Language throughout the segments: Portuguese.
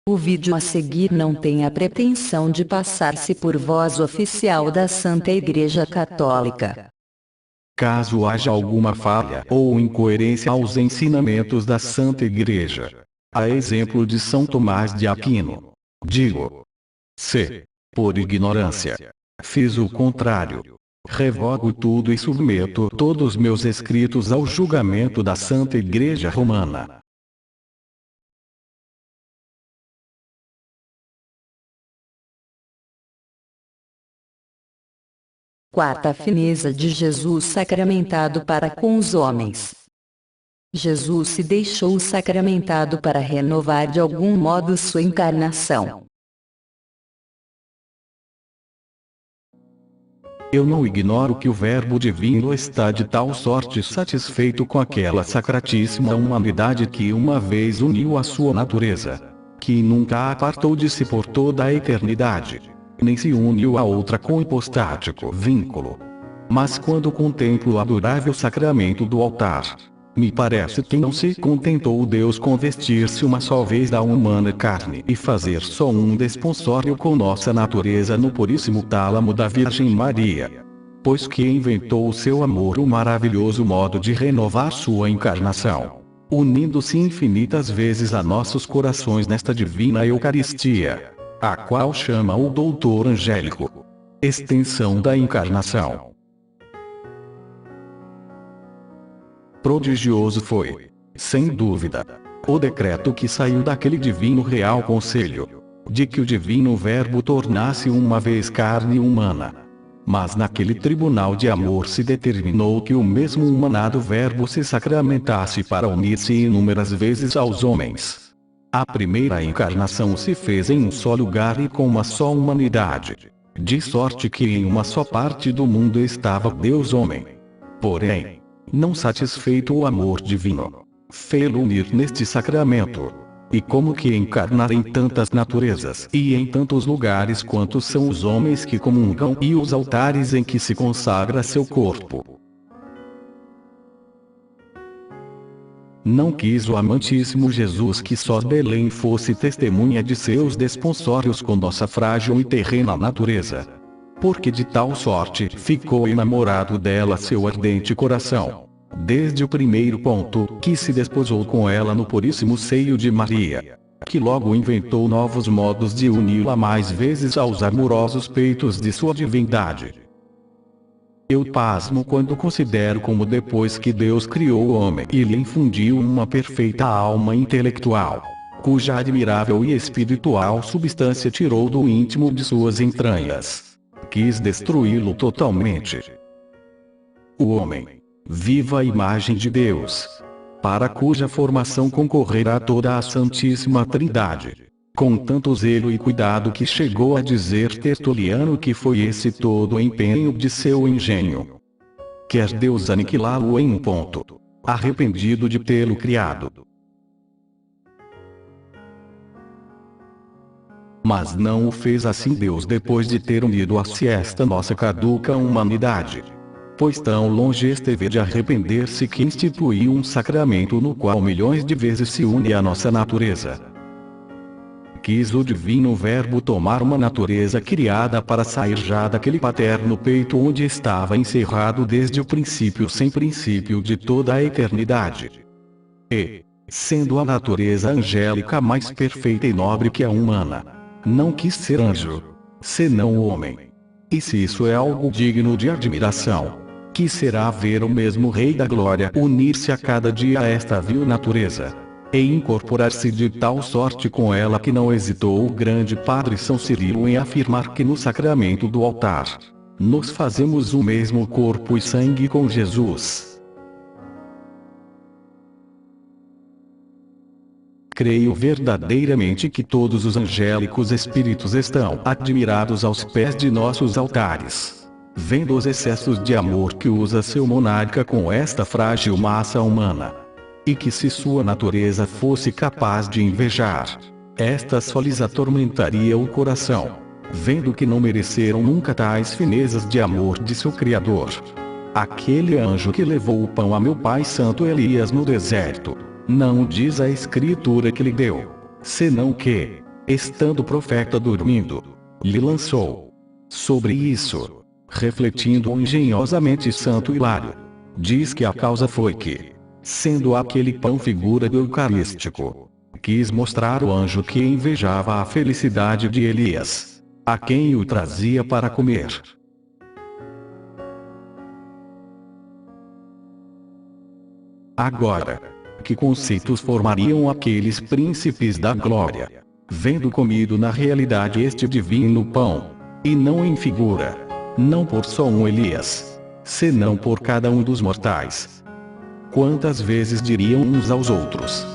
O vídeo a seguir não tem a pretensão de passar-se por voz oficial da Santa Igreja Católica. Caso haja alguma falha ou incoerência aos ensinamentos da Santa Igreja, a exemplo de São Tomás de Aquino, digo: se, por ignorância, fiz o contrário, revogo tudo e submeto todos meus escritos ao julgamento da Santa Igreja Romana. Quarta fineza de Jesus sacramentado para com os homens. Jesus se deixou sacramentado para renovar de algum modo sua encarnação. Eu não ignoro que o Verbo Divino está de tal sorte satisfeito com aquela sacratíssima humanidade que uma vez uniu a sua natureza, que nunca a apartou de si por toda a eternidade, nem se uniu a outra com hipostático vínculo. Mas quando contemplo o adorável sacramento do altar, me parece que não se contentou Deus com vestir-se uma só vez da humana carne e fazer só um desponsório com nossa natureza no puríssimo tálamo da Virgem Maria, pois que inventou o seu amor um maravilhoso modo de renovar sua encarnação, unindo-se infinitas vezes a nossos corações nesta divina Eucaristia, a qual chama o doutor angélico extensão da encarnação. Prodigioso foi, sem dúvida, o decreto que saiu daquele divino real conselho, de que o divino Verbo tornasse uma vez carne humana. Mas naquele tribunal de amor se determinou que o mesmo humanado Verbo se sacramentasse para unir-se inúmeras vezes aos homens. A primeira encarnação se fez em um só lugar e com uma só humanidade, de sorte que em uma só parte do mundo estava Deus-homem. Porém, não satisfeito o amor divino, fê-lo unir neste sacramento. E como que encarnar em tantas naturezas e em tantos lugares quantos são os homens que comungam e os altares em que se consagra seu corpo. Não quis o amantíssimo Jesus que só Belém fosse testemunha de seus desponsórios com nossa frágil e terrena natureza, porque de tal sorte ficou enamorado dela seu ardente coração, desde o primeiro ponto que se desposou com ela no puríssimo seio de Maria, que logo inventou novos modos de uni-la mais vezes aos amorosos peitos de sua divindade. Eu pasmo quando considero como depois que Deus criou o homem e lhe infundiu uma perfeita alma intelectual, cuja admirável e espiritual substância tirou do íntimo de suas entranhas, quis destruí-lo totalmente. O homem, viva imagem de Deus, para cuja formação concorrerá toda a Santíssima Trindade, com tanto zelo e cuidado que chegou a dizer Tertuliano que foi esse todo o empenho de seu engenho. Quer Deus aniquilá-lo em um ponto, arrependido de tê-lo criado. Mas não o fez assim Deus depois de ter unido a si esta nossa caduca humanidade. Pois tão longe esteve de arrepender-se que instituiu um sacramento no qual milhões de vezes se une a nossa natureza. Quis o divino Verbo tomar uma natureza criada para sair já daquele paterno peito onde estava encerrado desde o princípio sem princípio de toda a eternidade. E, sendo a natureza angélica mais perfeita e nobre que a humana, não quis ser anjo, senão o homem. E se isso é algo digno de admiração, que será ver o mesmo Rei da Glória unir-se a cada dia a esta vil natureza, e incorporar-se de tal sorte com ela que não hesitou o grande Padre São Cirilo em afirmar que no sacramento do altar, nos fazemos o mesmo corpo e sangue com Jesus. Creio verdadeiramente que todos os angélicos espíritos estão admirados aos pés de nossos altares, vendo os excessos de amor que usa seu monarca com esta frágil massa humana. E que se sua natureza fosse capaz de invejar, esta só lhes atormentaria o coração, vendo que não mereceram nunca tais finezas de amor de seu Criador. Aquele anjo que levou o pão a meu pai Santo Elias no deserto, não diz a Escritura que lhe deu, senão que, estando o profeta dormindo, lhe lançou. Sobre isso, refletindo engenhosamente Santo Hilário, diz que a causa foi que, sendo aquele pão figura do Eucarístico, quis mostrar o anjo que invejava a felicidade de Elias, a quem o trazia para comer. Agora, que conceitos formariam aqueles príncipes da glória, vendo comido na realidade este divino pão, e não em figura, não por só um Elias, senão por cada um dos mortais? Quantas vezes diriam uns aos outros: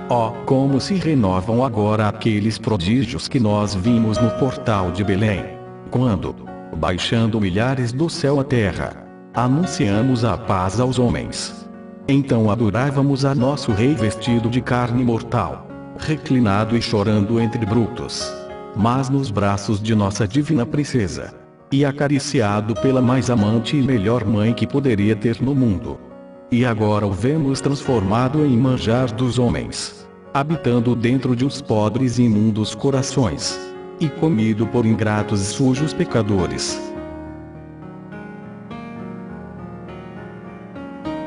ó, como se renovam agora aqueles prodígios que nós vimos no portal de Belém, quando, baixando milhares do céu à terra, anunciamos a paz aos homens. Então adorávamos a nosso rei vestido de carne mortal, reclinado e chorando entre brutos, mas nos braços de nossa divina princesa, e acariciado pela mais amante e melhor mãe que poderia ter no mundo. E agora o vemos transformado em manjar dos homens, habitando dentro de os podres e imundos corações, e comido por ingratos e sujos pecadores.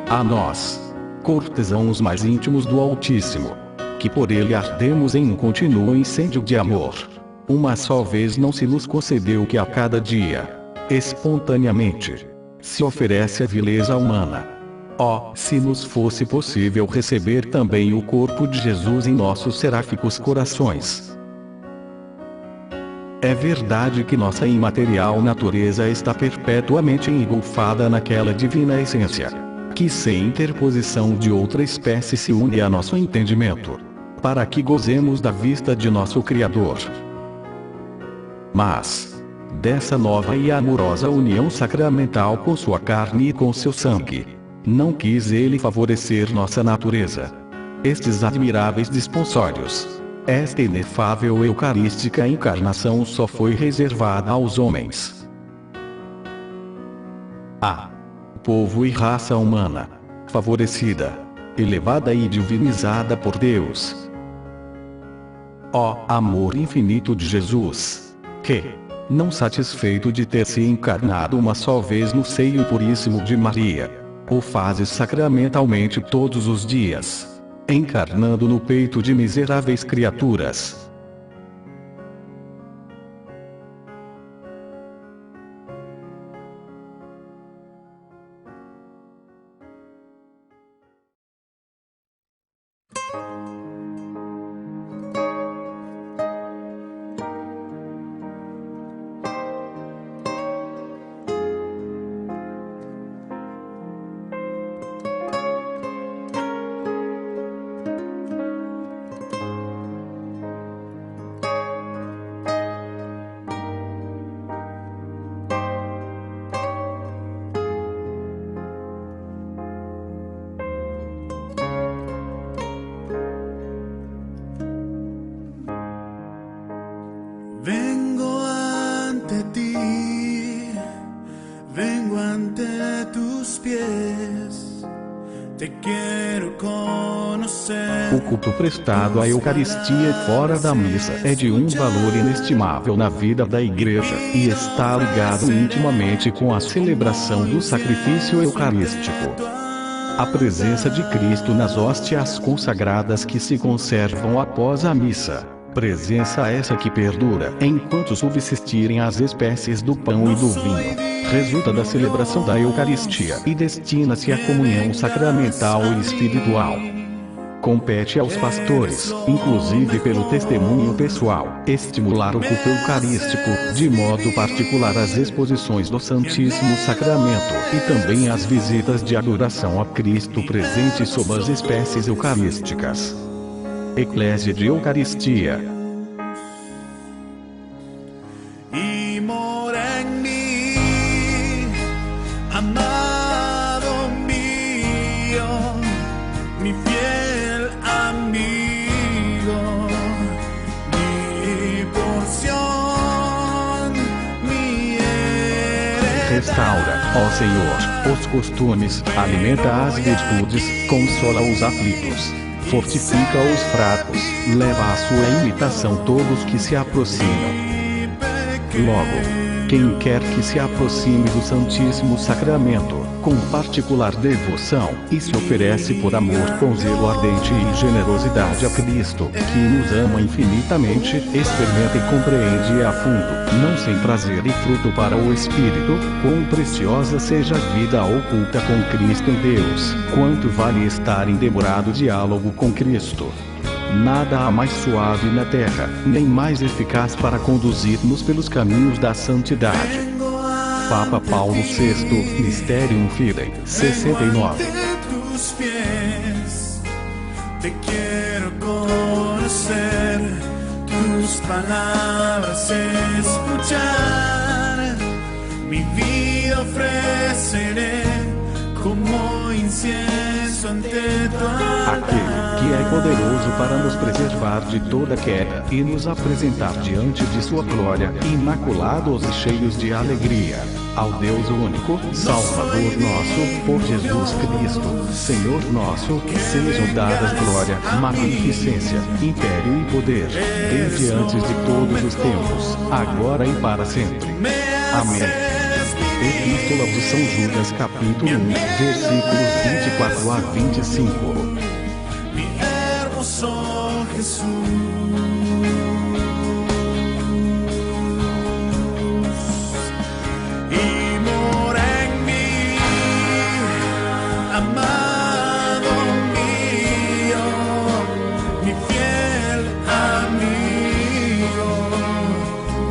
A nós, cortesãos mais íntimos do Altíssimo, que por ele ardemos em um contínuo incêndio de amor, uma só vez não se nos concedeu que a cada dia, espontaneamente, se oferece a vileza humana. Ó, se nos fosse possível receber também o corpo de Jesus em nossos seráficos corações! É verdade que nossa imaterial natureza está perpetuamente engolfada naquela divina essência, que sem interposição de outra espécie se une a nosso entendimento, para que gozemos da vista de nosso Criador. Mas, dessa nova e amorosa união sacramental com sua carne e com seu sangue, não quis ele favorecer nossa natureza. Estes admiráveis desponsórios, esta inefável eucarística encarnação só foi reservada aos homens. Povo e raça humana, favorecida, elevada e divinizada por Deus. Ó amor infinito de Jesus, que, não satisfeito de ter se encarnado uma só vez no seio puríssimo de Maria, o fazes sacramentalmente todos os dias, encarnando no peito de miseráveis criaturas. Vengo ante ti, vengo ante tus pies, te quero conocer. O culto prestado à Eucaristia fora da missa é de um valor inestimável na vida da Igreja, e está ligado intimamente com a celebração do sacrifício eucarístico. A presença de Cristo nas hóstias consagradas que se conservam após a missa. Presença essa que perdura enquanto subsistirem as espécies do pão e do vinho. Resulta da celebração da Eucaristia e destina-se à comunhão sacramental e espiritual. Compete aos pastores, inclusive pelo testemunho pessoal, estimular o culto eucarístico, de modo particular as exposições do Santíssimo Sacramento, e também as visitas de adoração a Cristo presente sob as espécies eucarísticas. Eclésia de Eucaristia. Y mora en mí, amado mío, mi fiel amigo, mi porción, mi heredad. Restaura, ó Senhor, os costumes, alimenta as virtudes, consola os aflitos. fortifica os fracos, leva à sua imitação todos que se aproximam. Logo, quem quer que se aproxime do Santíssimo Sacramento, com particular devoção, e se oferece por amor com zelo ardente e generosidade a Cristo, que nos ama infinitamente, experimenta e compreende a fundo, não sem prazer e fruto para o Espírito, quão preciosa seja a vida oculta com Cristo em Deus, quanto vale estar em demorado diálogo com Cristo. Nada há mais suave na terra, nem mais eficaz para conduzir-nos pelos caminhos da santidade. Papa Paulo VI, Mysterium Fidei, 69. Tus pies, te quiero conocer, tus palabras escuchar, mi vida ofreceré como incienso ante tu altar. Aquele que é poderoso para nos preservar de toda queda e nos apresentar diante de sua glória, imaculados e cheios de alegria. Ao Deus único, Salvador nosso, por Jesus Cristo, Senhor nosso, sejam dadas glória, magnificência, império e poder, desde antes de todos os tempos, agora e para sempre. Amém. Epístola de São Judas, capítulo 1, versículos 24 a 25. Mi hermoso Jesús, y mora en mí, amado mío, mi fiel amigo.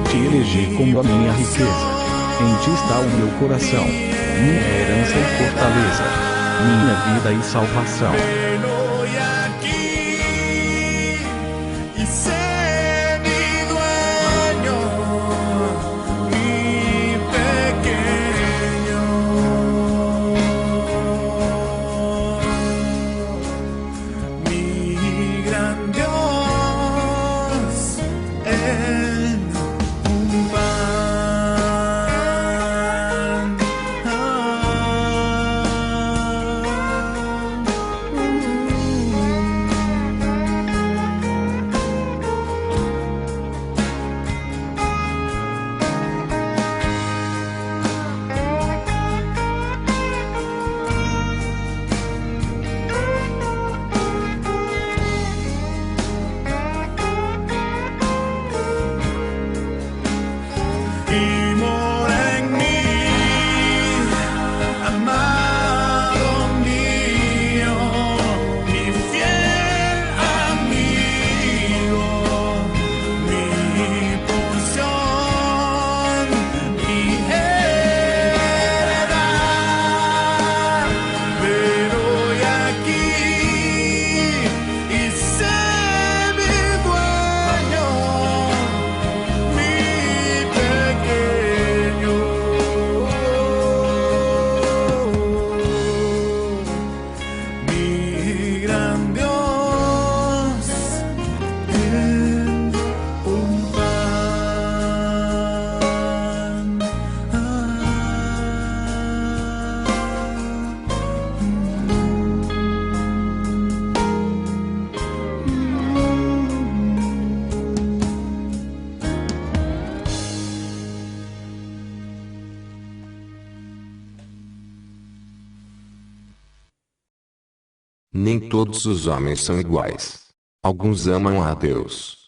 Te elegi como a minha riqueza. Em ti está o meu coração, minha herança e fortaleza, minha vida e salvação. Ven hoy aquí y sé mi dueño, mi pequeño, mi gran Dios en un pan. Y mora en mí, amado mío, mi fiel amigo, mi porción, mi heredad. Ven hoy aquí y sé mi dueño, mi pequeño, mi gran Dios en un pan. Nem todos os homens são iguais. Alguns amam a Deus,